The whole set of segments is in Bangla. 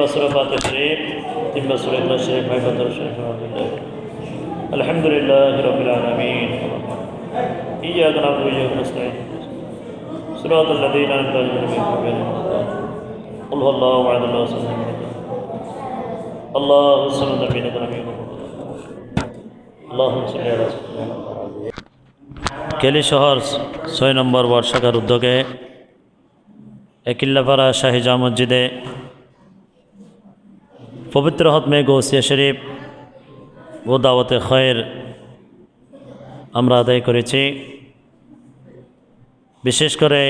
বছর ফাতিহা শরীফ, 3 বছর ইখলাস শরীফ, 5 বছর শরীফ। আলহামদুলিল্লাহ রাব্বিল আলামিন। ইয়্যাকা না'বুদু ওয়া ইয়্যাকা নাস্তাঈন। সিরাতাল লাযীনা আন'আমতা আলাইহিম قل هو الله احد الله الصمد الله الصمد لم يلد ولم يولد اللهم صل على سيدنا কেলি শহর 6 নম্বর ওয়ার্ড শাখার উদ্যোগে একিল্লাপাড়া শাহী জামে মসজিদে পবিত্র খতমে গৌসিয়া শরীফ ও দাওয়াতে খৈর আমরা আদায় করেছি। বিশেষ করে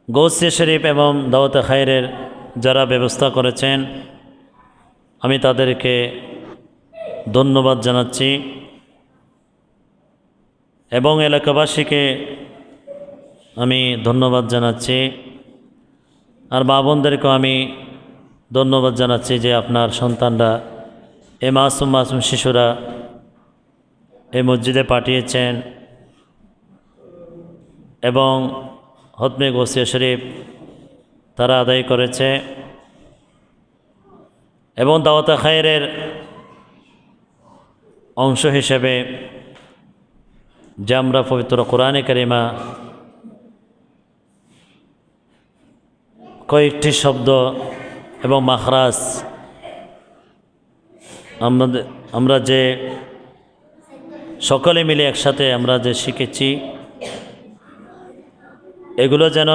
গৌসিয়া শরীফ এবং দাওয়াতে খায়রের যারা ব্যবস্থা করেছেন আমি তাদেরকে ধন্যবাদ জানাচ্ছি এবং এলাকাবাসীকে আমি ধন্যবাদ জানাচ্ছি, আর মা বোনদেরকেও আমি ধন্যবাদ জানাচ্ছি যে আপনার সন্তানরা এই মাসুম মাসুম শিশুরা এই মসজিদে পাঠিয়েছেন এবং খতমে গৌসিয়া শরীফ তারা আদায় করেছে এবং দাওয়াতে খায়রের অংশ হিসেবে যে আমরা পবিত্র কোরআনে কারিমা কয়েকটি শব্দ এবং মাখরাজ আমরা যে সকলে মিলে একসাথে আমরা যে শিখেছি এগুলো যেন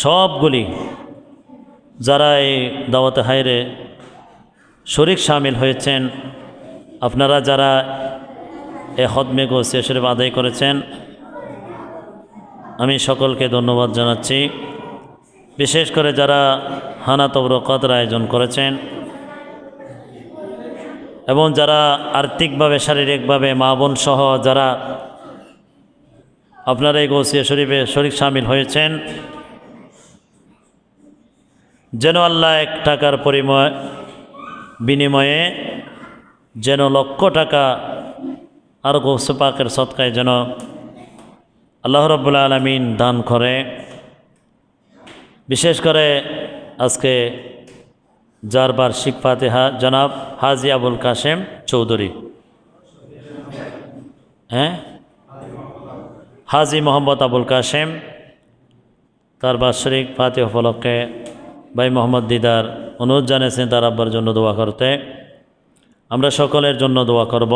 সবগুলি যারা এই দাওয়াতে খায়রে শরীক শামিল হয়েছেন, আপনারা যারা এই খতমে গৌসিয়া শরীফ আদায় করেছেন আমি সকলকে ধন্যবাদ জানাচ্ছি। বিশেষ করে যারা হানা তবরকাতের আয়োজন করেছেন এবং যারা আর্থিকভাবে শারীরিকভাবে মা বোন সহ যারা আপনারা এই গৌসিয়া শরীফে শরীক শামিল হয়েছেন, যেন আল্লাহ 1 টাকার বিনিময়ে যেন লক্ষ টাকা আর গৌসে পাকের সদকায় যেন আল্লাহ রাব্বুল আলামিন দান করে। বিশেষ করে আজকে যার বার্ষিক ফাতিহা জনাব হাজী আবুল কাশেম চৌধুরী, হাজী মোহাম্মদ আবুল কাশেম, তার বার্ষিক ফাতিহা উপলক্ষে ভাই মোহাম্মদ দিদার অনুরোধ জানিয়েছেন তার আব্বার জন্য দোয়া করতে। আমরা সকলের জন্য দোয়া করব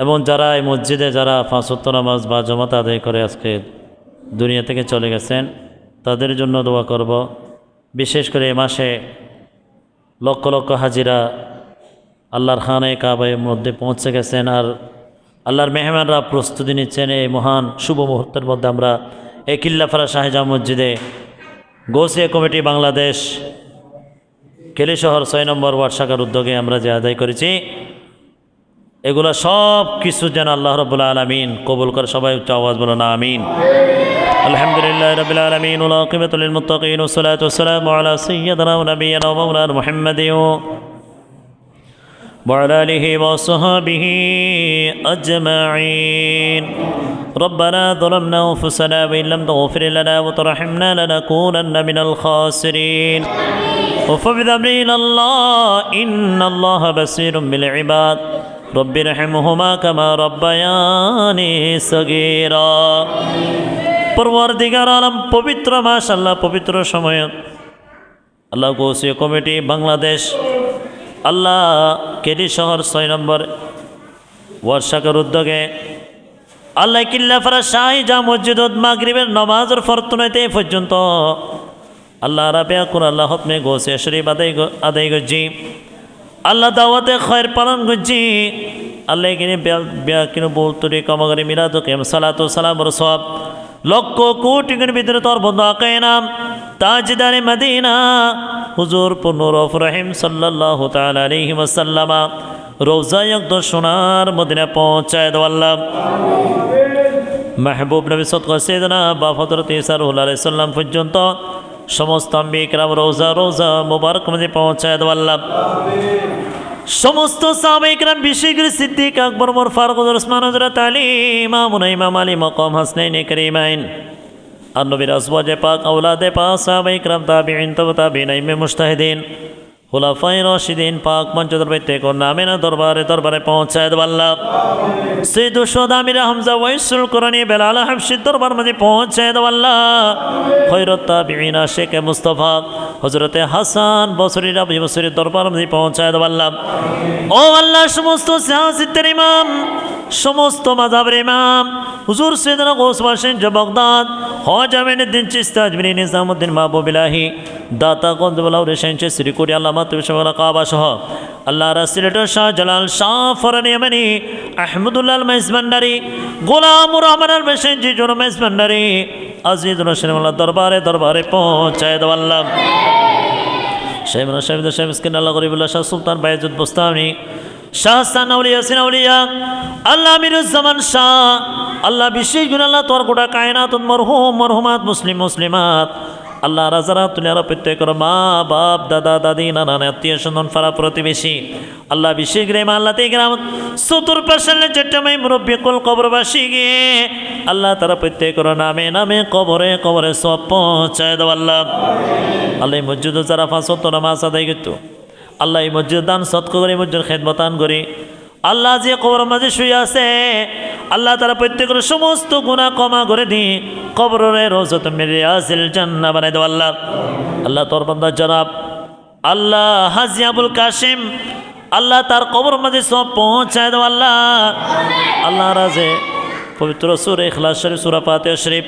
এবং যারা এই মসজিদে যারা 5 ওয়াক্ত নামাজ বা জামাত আদায় করে আজকে দুনিয়া থেকে চলে গেছেন তাদের জন্য দোয়া করব। বিশেষ করে এই মাসে লক্ষ লক্ষ হাজিরা আল্লাহর খানে কাবার মধ্যে পৌঁছে গেছেন, আর আল্লাহর মেহমানরা প্রস্তুতি নিচ্ছেন এই মহান শুভ মুহূর্তের মধ্যে আমরা এই কিল্লাপাড়া শাহী জামে মসজিদে গৌসিয়া কমিটি বাংলাদেশ কেলি শহর 6 নম্বর ওয়ার্ড শাখার উদ্যোগে আমরা যে আদায় করেছি এগুলো সব কিছু যেন আল্লাহ রাব্বুল আলামিন কবুল করে। সবাই উচ্চ আওয়াজ বলুন আমিন। আলহামদুলিল্লাহ রাব্বিল আলামিন ওয়া আকিবাতুল লিল মুত্তাকিন ওয়া সলাতু ওয়া সালামু আলা সাইয়্যিদিনা ওয়া নাবিয়িনা ওয়া মাওলানা মুহাম্মাদিন ওয়া আলা আলিহি ওয়া সাহবিহি আজমাইন। ربنا ظلمنا أنفسنا وإن لم تغفر لنا وترحمنا لنكونن من الخاسرين وفوض أمري إلى الله إن الله بصير بالعباد رب ارحمهما كما ربياني صغيرا। পরওয়ারদিগার আলম পবিত্র মাশাআল্লাহ পবিত্র সময় আল্লাহ গৌসিয়া কমিটি বাংলাদেশ আল্লাহ কেলি শহর 6 নম্বর ওয়ার্ড শাখার উদ্যোগে আল্লাহ কিল্লাপাড়া শাহী জামে মসজিদ মাগরিবের নামাজের ফরতুনাইতে পর্যন্ত আল্লাহ রাবিয়া কোন আল্লাহ খতমে গৌসিয়া শরীফ আদায় করছি, আল্লাহ দাওয়াতে খৈর পালন করছি। আল্লাহ এখানে কিনে বলতুরি কমগারি মিলাদ কিয়াম সালাতু সালামর সওয়াব লক্ষ কোটি গুণ ভিতরে তোর বন্ধু আকায়ে নাম তাজদারে মদিনা হুজুর নূরুফ রহিম সাল্লাল্লাহু তাআলা আলাইহি ওয়াসাল্লাম রওজায়ে আকদস সোনার মদিনা পৌঁছায় দাও আল্লাহ। महबूब नबी सदका सैयदना बा हज़रत ईसा अलैहि सल्लाम পর্যন্ত সমস্ত আম্বিয়া কিরাম রোজা রোজা মুবারক মধ্যে পৌঁছায় দাও আল্লাহ। সমস্ত সাহাবায়ে কিরাম বিশেষ করে সিদ্দিক আকবর ওমর ফারুক ওসমান হযরত আলী ইমাম আলী মাকাম হাসনাইন কারীমাইন আর নবীর আজওয়াজে পাক আওলাদে পাক সাহাবায়ে কিরাম তাবিঈন তাবিঈন ইমাম মুজতাহিদিন খুলাফায়ে রাশিদিন পাক মঞ্চদের প্রত্যেক নামে না দরবারে দরবারে পৌঁছায় দেব আল্লাহ সৈয়দ শুহাদা আমির হামজা ওয়াইসুল কুরআনী বেলাল হাবশির দরবার মধ্যে পৌঁছায় দেব আল্লাহ খয়রুত তাবিঈন শেখ মুস্তাফা হযরতে হাসান বসরি রাবি বসরির দরবার মধ্যে পৌঁছায় দেব আল্লাহ ও আল্লাহ সমস্ত সিয়াসতের ইমাম সমস্ত মাযহাবের ইমাম হুজুর সৈয়দনা গৌস হোসেন বাগদাদ খাজা আমিনুদ্দিন চিশতি আজমিরি নিজামউদ্দিন মাহবুবিল্লাহি দাতা কন্দবুল্লাহ রেশান শ্রীকুরি আল্লামা তুবশালা কাবা সহ আল্লাহ রাসূলের শাহ জালাল শাহ ফরানি ইয়ামানি আহমদুল্লাহ আল মাইজবান্ডারি গোলামুর রহমান আল বেশন জি জোর মাইজবান্ডারি আজিজুল হোসেন আল্লাহ দরবারে দরবারে পৌঁছায় দাও আল্লাহ শাইখুনা শাহিদ শাহ মিসকিন আল্লাহ গরিবুল্লাহ শাহ সুলতান বাইজুদ বুস্তামি শাহ হাসান আউলিয়া সিন আউলিয়া আল্লাহ আমিরুজ্জামান শাহ আল্লাহ বিশেষ গুণ আল্লাহ তোর গোটা কায়নাত মরহুম মরহুমাত মুসলিম মুসলিমাত আল্লাহ রাজারা তুলিয়ারা প্রত্যেকের মা বাপ দাদা দাদি নানা আত্মীয় স্বজন ফারা প্রতিবেশী আল্লাহ বিশেষ গ্রাম আল্লাহ তে গ্রাম চতুর্পাশে চট্টমাই মুরব্বী কুল কবরবাসী গিয়ে আল্লাহ তারা প্রত্যেকের নামে নামে কবরে কবরে সব পৌঁছায় দেব আল্লাহ আল্লাহ মসজিদ যারা 5 ওয়াক্ত নামাজ আদায় করতো আল্লাহ এই মসজিদ দান সৎকা করে মসজিদ খেদমতান করি আল্লাহ যে কবর মাঝে শুয়ে আছে আল্লাহ তারা প্রত্যেকের সমস্ত গুনাহ ক্ষমা করে দি কবরের রওজাত মিন রিয়াজিল জান্নাহ বানাই দাও আল্লাহ আল্লাহ তোর বান্দা জনাব আল্লাহ হাজী আবুল কাসিম আল্লাহ তার কবর মাঝে সব পৌঁছায় দাও আল্লাহ আল্লাহ রাজে পবিত্র সূরা ইখলাস শরীফ সূরা ফাতিহা শরীফ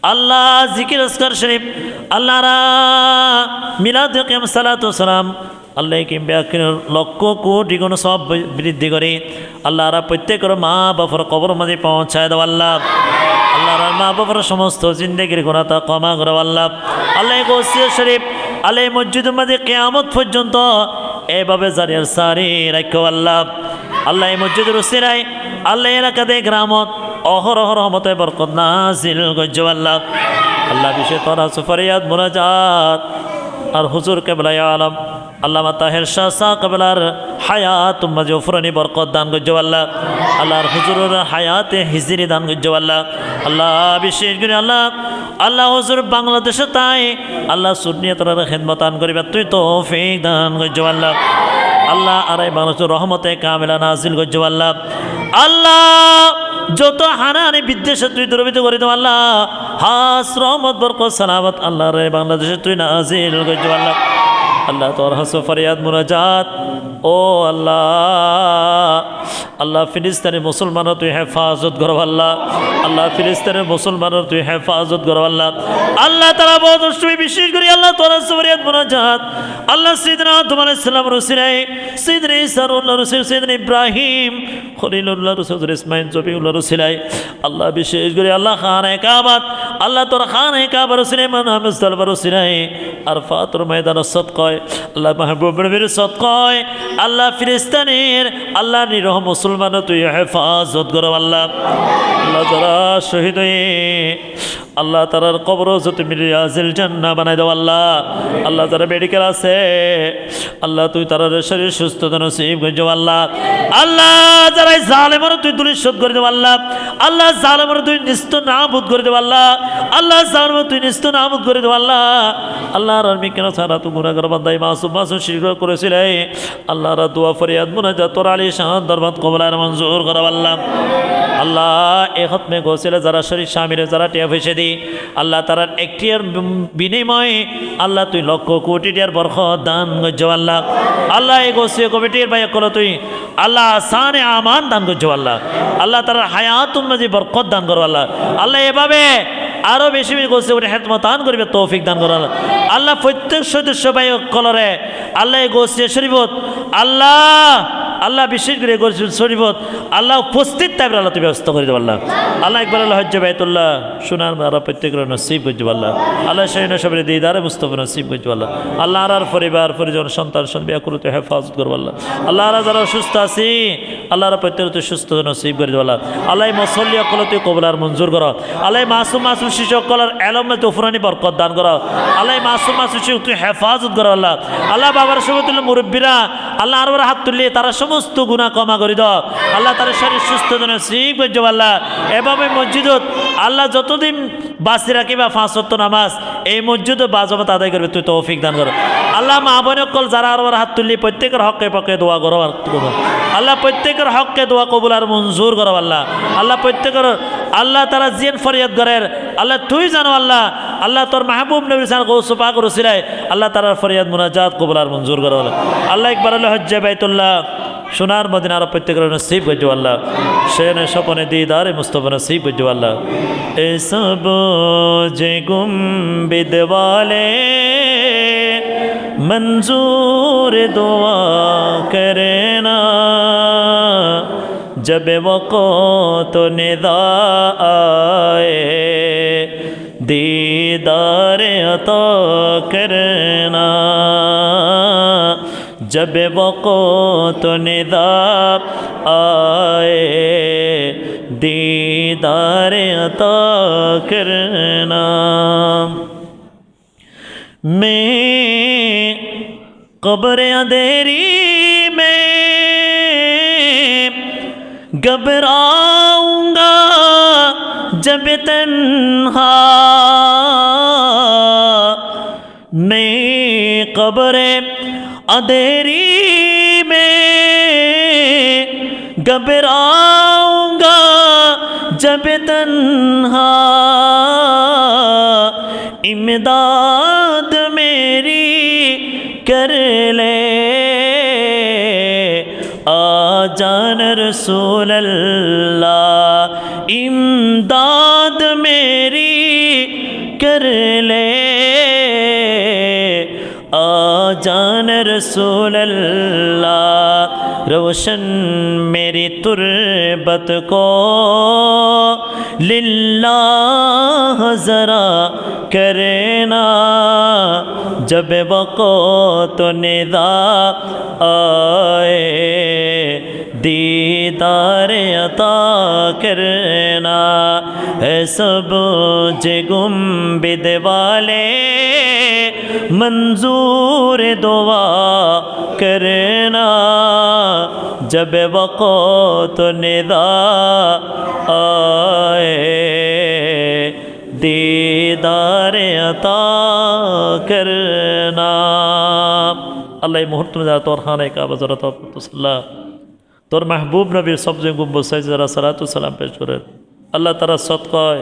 আল্লাহ জিকির আসকার শরীফ আল্লাহ রা মিলাদ কিয়াম সালাতু সালাম আল্লাহ কিংবা লক্ষ কোটি গুণ সব বৃদ্ধি করে আল্লাহ রা প্রত্যেকের মা বাবার কবর মাঝে পৌঁছায় দাও আল্লাহ আল্লাহ মা বাবার সমস্ত জিন্দেগির গুণাতা ক্ষমা করো আল্লাহ আল্লাহ গৌসিয়া শরীফ আল্লাহ মসজিদের মাঝে কিয়ামত পর্যন্ত এভাবে জারিয়ার সারি রাখো আল্লাহ আল্লাহ এই মসজিদের উসিলায় আল্লাহ এলাকাতে গ্রামত অহরহ রহমতে বরকত নাজিল করো আল্লাহ আল্লাহ বিশেষ তোরা সুফরিয়াত মুনাজাত আর হুজুর কেবলা আলম আল্লামা তাহের শাহ শাহ কেবলার হায়াত মাঝে উফরানি বরকত দান করো আল্লাহ আল্লাহর হুজুরের হায়াতে হিজরি দান করো আল্লাহ আল্লাহ বিশেষ করে আল্লাহ আল্লাহ হুজুর বাংলাদেশে তাই আল্লাহ সুন্নিয়ত খেদমতান করিবা তুই তৌফিক দান করো আল্লাহ আল্লাহ আর এই বাংলাদেশের রহমতে কামিলা নাজিল করো আল্লাহ আল্লাহ যত হানানি বিদ্বেষে তুই দুর্বৃত্ত করে দাও আল্লাহ হাস রহমত বরকত সালামত আল্লাহ রে বাংলাদেশে তুই নাজিল করো আল্লাহ আল্লাহ তোর হাসো ফরিয়াদ মুনাজাত ও আল্লাহ আল্লাহ ফিলিস্তিনের মুসলমানও তুই হেফাজত করো আল্লাহ আল্লাহ ফিলিস্তিনের মুসলমানও তুই হেফাজত করো আল্লাহ আল্লাহ তারা বহুত তুমি বিশেষ করি আল্লাহ তোর হাসো ফরিয়াদ মুনাজাত আল্লাহ সাইয়েদনা আদম আলাইহিস সালাম রসুলাই সাইয়েদনা ঈসা রসুল সাইয়েদনা ইব্রাহিম খলিলুল্লাহ রসুল ইসমাইল জবিউল্লাহ রসুলাই আল্লাহ বিশেষ করে আল্লাহ খানে কাবাত আল্লাহ তোর খানে কাবা রসুলাই মানহামিস দরবার রসুলাই আর ফাতর ময়দান সদকায় আল্লাহ মাহবুব নবীর সদকায় আল্লাহ ফিলিস্তিনের আল্লাহ নিরহ মুসলমান তুই হেফাজত করো আল্লাহ আল্লাহ যারা শহীদ হয়ে আল্লাহ তারার কবর যত মিরিয়াজিল জান্নাহ বানাই দাও আল্লাহ আল্লাহ যারা মেডিকেল আছে আল্লাহ তুই তারার শরীর সুস্থতা নসিব করে দাও আল্লাহ আল্লাহ যারা জালেমের তুই দুলিশত করে দাও আল্লাহ আল্লাহ জালেমের তুই নিস্ত নাবুদ করে দাও আল্লাহ আল্লাহ জালেমের তুই নিস্ত নাবুদ করে দাও আল্লাহ আল্লাহ রামি কেন ছাড়া তুই গুনাহগার বান্দাই মাসুম মাসুম শিরক করেছিলে আল্লাহ রা দোয়া ফরিয়াদ মুনাজাত তোর আলী শাহাদ দরবাত কবুল মঞ্জুর করো আল্লাহ আল্লাহ এ খতমে গোসলে যারা শরীর স্বামীরে যারা টিয়া ফেসে দি আল্লাহ তারার একটিয়ার বিনিময়ে আল্লাহ তুই লক্ষ কোটি টিয়ার বরকত দান করছো আল্লাহ আল্লাহ এই গোসিয়া কমিটির ভাই করো তুই আল্লাহ আসানে আমান দান করছো আল্লাহ আল্লাহ তারার হায়াতুল মাঝে বরকত দান করো আল্লাহ আল্লাহ এভাবে আরও বেশি বেশি গোসে উঠে হেতমতান করবে তৌফিক দান করো আল্লাহ আল্লাহ প্রত্যেক সদস্য ভাই কলরে আল্লাহ এই গোসিয়া শরীফত আল্লাহ আল্লাহ বিশেষ করে শরীফত আল্লাহ উপস্থিত থাকবে আল্লাহ তুমি ব্যবস্থা করে দেবো আল্লাহ আল্লাহ একবার আল্লাহ হজ্জে বাইতুল্লাহ শোনার আল্লাহ প্রত্যেকের নসিব করছো আল্লাহ আল্লাহ শাহিনা সবের দিদারে মুস্তফা নসিব করছো আল্লাহ আল্লাহ আর পরিবার পরিজন সন্তান সন্তান করতে হেফাজত করবো আল্লাহ আল্লাহ আর যারা সুস্থ আছি আল্লাহ প্রত্যেক তুই সুস্থ নসিব করে দেবো আল্লাহ আল্লাহ মসল্লি অকল তুই কবলার মঞ্জুর করো আল্লাহ মাসুম মাসুম শিশু অকলার এলমে তুই ফুরানি বরকত দান করো আল্লাহ মাসুম মাসুম শিশু তুই হেফাজত করো আল্লাহ আল্লাহ বাবার সময় তুলে মুরব্বীরা আল্লাহ আর হাত তুললে তারা সমস্ত গুনাহ ক্ষমা করে দাও আল্লাহ তার শরীর সুস্থ নসিব করছো আল্লাহ এভাবে মসজিদত আল্লাহ যতদিন বাঁচি রাখিবা 5 ওয়াক্ত নামাজ এই মসজিদে বাজমত আদায় করবে তুই তৌফিক দান কর আল্লাহ মা বোনকল যারা আর হাত তুললি প্রত্যেকের হকে পক্ষে দোয়া করো আল্লাহ প্রত্যেকের হককে দোয়া কবুল আর মঞ্জুর করো আল্লাহ আল্লাহ প্রত্যেকের আল্লাহ তারা জিন ফরিয়াদ করেন আল্লাহ তুই জানো আল্লাহ আল্লাহ তোর মাহবুব নবী সাল গৌসু পাক রসিলাই আল্লাহ তারা ফরিয়াদ মুনাজাত কবুল আর মঞ্জুর করো আল্লাহ একবার আল্লাহ হজ্জে বাইতুল্লাহ সোনার মদিনার প্রত্যেকের নসিব গজ্জু আল্লাহ শেনে স্বপনে দিদারে মুস্তফা নসিব গজ্জু আল্লাহ এ সব যে গুম্বিদ ওয়ালে मंजूर दुआ करे ना जब वक़्त निदा आए दीदार अता करना जब वक़्त निदा आए दीदार अता करना मैं कब्र अंधेरी में घबराऊंगा जब तन्हा मैं कब्र अंधेरी में घबराऊंगा जब तन्हा इमदाद मेरी कर ले आजान रसूल अल्लाह इमदाद मेरी कर ले आजान रसूल अल्लाह रोशन मेरी तुरबत को लिल्लाह ज़रा करना जब वक़्त निदा आए दीदार अता करना है सब जे गुम्बिद वाले मंजूर दुआ करना जब वक़्त निदा आए दीदार अता करना अल्लाह मुहूर्त में तोर खाने का बजरत তোর মাহবুব নবীর সবচেয়ে গুম্বদ সাইজ যারা সালাতু সালাম পেশ করেন আল্লাহ তারা সৎকায়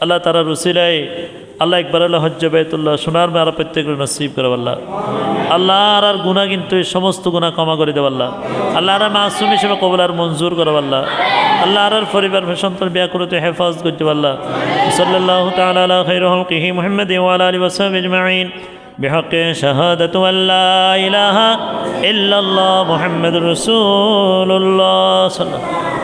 আল্লাহ তারা রুসিলাই আল্লাহ একবার আল্লাহ হজ্জে বাইতুল্লাহ সোনার মেয়ারা প্রত্যেকের নসিব করে আল্লাহ আল্লাহ আর গুণা কিন্তু এই সমস্ত গুণা ক্ষমা করে দেব আল্লাহ আল্লাহ আর মাসুম হিসেবে কবুল আর মঞ্জুর করে আল্লাহ আল্লাহ আর পরিবার সন্তান বিয়া করতে হেফাজত করতে আল্লাহ সাল্লাল্লাহু তাআলা আলা খায়রি খালকিহি মুহাম্মাদ ওয়া আলা আলিহি ওয়া সাহবিহি আজমাইন بحق شهادة أن لا إله إلا الله محمد رسول الله صلى الله عليه وسلم